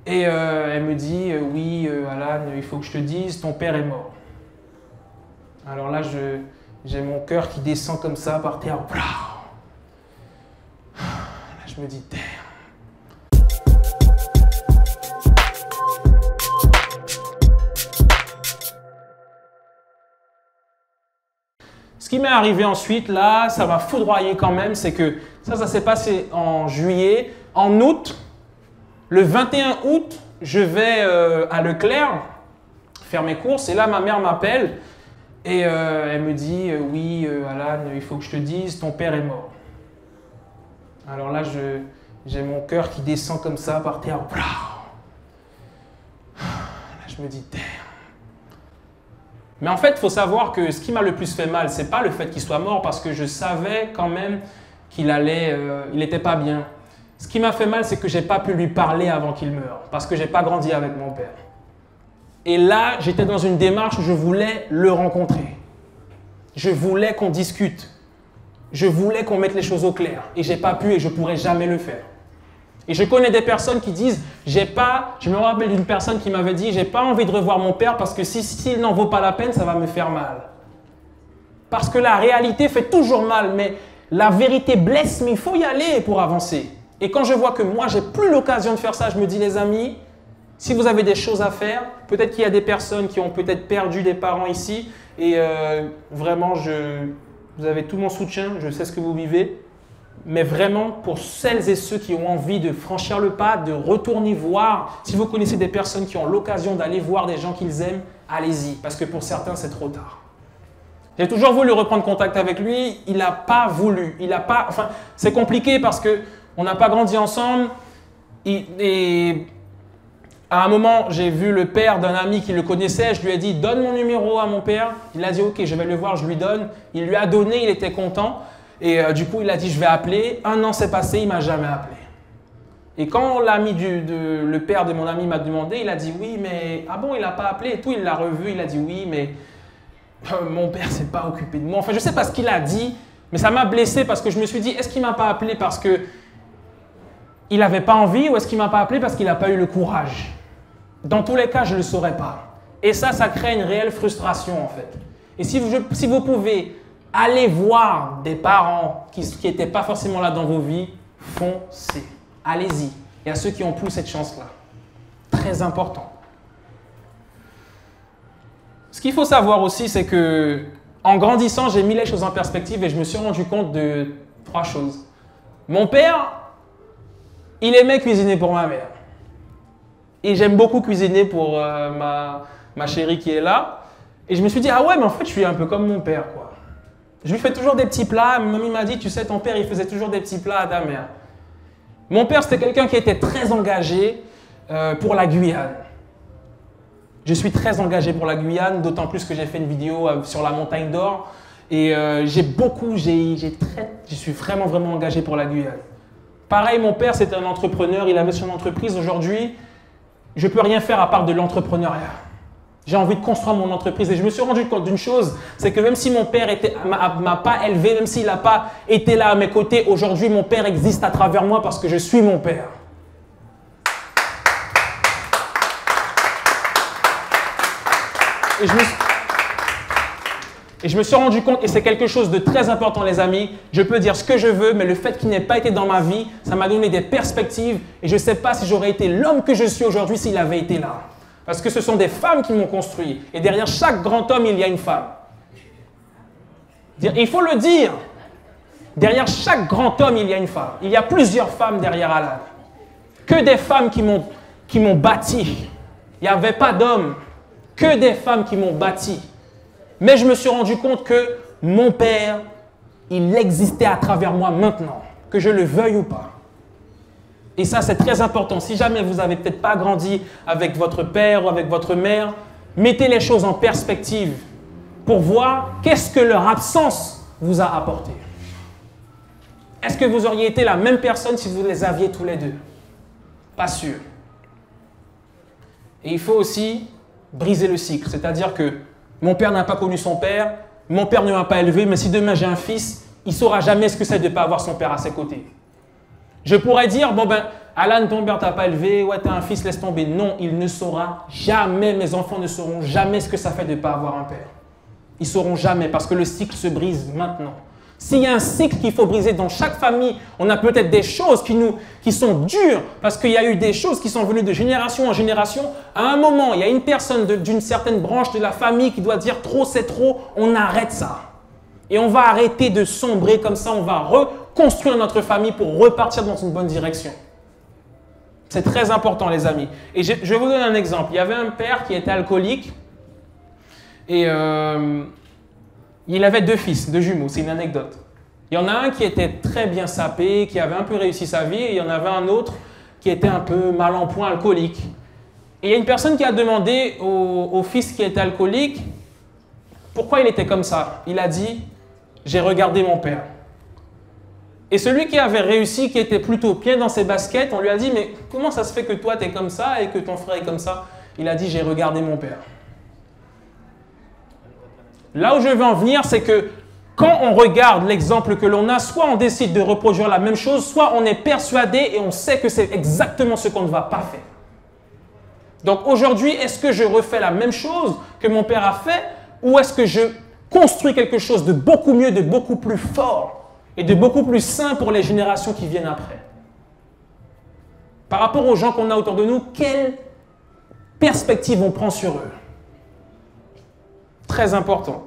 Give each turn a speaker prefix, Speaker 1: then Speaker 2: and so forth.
Speaker 1: Et elle me dit oui, Alan, il faut que je te dise, ton père est mort. Alors là, j'ai mon cœur qui descend comme ça par terre. Là, je me dis, damn. Ce qui m'est arrivé ensuite, là, ça m'a foudroyé quand même, c'est que ça s'est passé en juillet. En août, le 21 août, je vais à Leclerc faire mes courses et là, ma mère m'appelle et elle me dit oui, Alan, il faut que je te dise, ton père est mort. Alors là, j'ai mon cœur qui descend comme ça par terre. Là, je me dis, damn. Mais en fait, il faut savoir que ce qui m'a le plus fait mal, ce n'est pas le fait qu'il soit mort, parce que je savais quand même qu'il n'était pas bien. Ce qui m'a fait mal, c'est que je n'ai pas pu lui parler avant qu'il meure, parce que je n'ai pas grandi avec mon père. Et là, j'étais dans une démarche où je voulais le rencontrer. Je voulais qu'on discute. Je voulais qu'on mette les choses au clair. Et je n'ai pas pu et je ne pourrai jamais le faire. Et je connais des personnes qui disent, je me rappelle d'une personne qui m'avait dit, j'ai pas envie de revoir mon père parce que s'il n'en vaut pas la peine, ça va me faire mal. Parce que la réalité fait toujours mal, mais la vérité blesse, mais il faut y aller pour avancer. Et quand je vois que moi, j'ai plus l'occasion de faire ça, je me dis, les amis, si vous avez des choses à faire, peut-être qu'il y a des personnes qui ont peut-être perdu des parents ici, et vraiment, vous avez tout mon soutien, je sais ce que vous vivez. Mais vraiment, pour celles et ceux qui ont envie de franchir le pas, de retourner voir, si vous connaissez des personnes qui ont l'occasion d'aller voir des gens qu'ils aiment, allez-y, parce que pour certains, c'est trop tard. J'ai toujours voulu reprendre contact avec lui, il n'a pas voulu. Enfin, c'est compliqué parce qu'on n'a pas grandi ensemble. Et à un moment, j'ai vu le père d'un ami qui le connaissait, je lui ai dit, donne mon numéro à mon père. Il a dit, ok, je vais le voir, je lui donne. Il lui a donné, il était content. Et du coup, il a dit, je vais appeler. 1 an s'est passé, il ne m'a jamais appelé. Et quand l'ami le père de mon ami m'a demandé, il a dit, oui, mais ah bon, il n'a pas appelé et tout. Il l'a revu, il a dit, oui, mais mon père ne s'est pas occupé de moi. Enfin, je ne sais pas ce qu'il a dit, mais ça m'a blessé parce que je me suis dit, est-ce qu'il ne m'a pas appelé parce qu'il n'avait pas envie ou est-ce qu'il ne m'a pas appelé parce qu'il n'a pas eu le courage? Dans tous les cas, je ne le saurais pas. Et ça crée une réelle frustration en fait. Et si vous pouvez aller voir des parents qui n'étaient pas forcément là dans vos vies, foncez. Allez-y. Et à ceux qui n'ont plus cette chance-là. Très important. Ce qu'il faut savoir aussi, c'est que en grandissant, j'ai mis les choses en perspective et je me suis rendu compte de 3 choses. Mon père, il aimait cuisiner pour ma mère. Et j'aime beaucoup cuisiner pour ma chérie qui est là. Et je me suis dit, ah ouais, mais en fait, je suis un peu comme mon père, quoi. Je lui fais toujours des petits plats. Ma mamie m'a dit, tu sais, ton père, il faisait toujours des petits plats à ta mère. Mon père, c'était quelqu'un qui était très engagé pour la Guyane. Je suis très engagé pour la Guyane, d'autant plus que j'ai fait une vidéo sur la montagne d'or. Et je suis vraiment, vraiment engagé pour la Guyane. Pareil, mon père, c'était un entrepreneur. Il avait son entreprise. Aujourd'hui, je ne peux rien faire à part de l'entrepreneuriat. J'ai envie de construire mon entreprise. Et je me suis rendu compte d'une chose, c'est que même si mon père ne m'a pas élevé, même s'il n'a pas été là à mes côtés, aujourd'hui, mon père existe à travers moi parce que je suis mon père. Et je me suis rendu compte, et c'est quelque chose de très important, les amis, je peux dire ce que je veux, mais le fait qu'il n'ait pas été dans ma vie, ça m'a donné des perspectives, et je ne sais pas si j'aurais été l'homme que je suis aujourd'hui s'il avait été là. Parce que ce sont des femmes qui m'ont construit. Et derrière chaque grand homme, il y a une femme. Il faut le dire. Derrière chaque grand homme, il y a une femme. Il y a plusieurs femmes derrière Alan. Que des femmes qui m'ont bâti. Il n'y avait pas d'hommes. Que des femmes qui m'ont bâti. Mais je me suis rendu compte que mon père, il existait à travers moi maintenant. Que je le veuille ou pas. Et ça, c'est très important. Si jamais vous n'avez peut-être pas grandi avec votre père ou avec votre mère, mettez les choses en perspective pour voir qu'est-ce que leur absence vous a apporté. Est-ce que vous auriez été la même personne si vous les aviez tous les deux? Pas sûr. Et il faut aussi briser le cycle. C'est-à-dire que mon père n'a pas connu son père, mon père ne m'a pas élevé, mais si demain j'ai un fils, il ne saura jamais ce que c'est de ne pas avoir son père à ses côtés. Je pourrais dire, bon ben, Alan, ton père t'a pas élevé, ouais, t'as un fils, laisse tomber. Non, il ne saura jamais, mes enfants ne sauront jamais ce que ça fait de ne pas avoir un père. Ils ne sauront jamais parce que le cycle se brise maintenant. S'il y a un cycle qu'il faut briser dans chaque famille, on a peut-être des choses qui sont dures parce qu'il y a eu des choses qui sont venues de génération en génération. À un moment, il y a une personne d'une certaine branche de la famille qui doit dire trop, c'est trop, on arrête ça. Et on va arrêter de sombrer comme ça, on va reconstruire notre famille pour repartir dans une bonne direction. C'est très important, les amis. Et je vais vous donner un exemple. Il y avait un père qui était alcoolique et il avait 2 fils, 2 jumeaux, c'est une anecdote. Il y en a un qui était très bien sapé, qui avait un peu réussi sa vie, et il y en avait un autre qui était un peu mal en point, alcoolique. Et il y a une personne qui a demandé au fils qui était alcoolique pourquoi il était comme ça. Il a dit « J'ai regardé mon père ». Et celui qui avait réussi, qui était plutôt bien dans ses baskets, on lui a dit « Mais comment ça se fait que toi, tu es comme ça et que ton frère est comme ça ?» Il a dit « J'ai regardé mon père ». Là où je veux en venir, c'est que quand on regarde l'exemple que l'on a, soit on décide de reproduire la même chose, soit on est persuadé et on sait que c'est exactement ce qu'on ne va pas faire. Donc aujourd'hui, est-ce que je refais la même chose que mon père a fait ou est-ce que je construis quelque chose de beaucoup mieux, de beaucoup plus fort et de beaucoup plus sain pour les générations qui viennent après? Par rapport aux gens qu'on a autour de nous, quelle perspective on prend sur eux? Très important.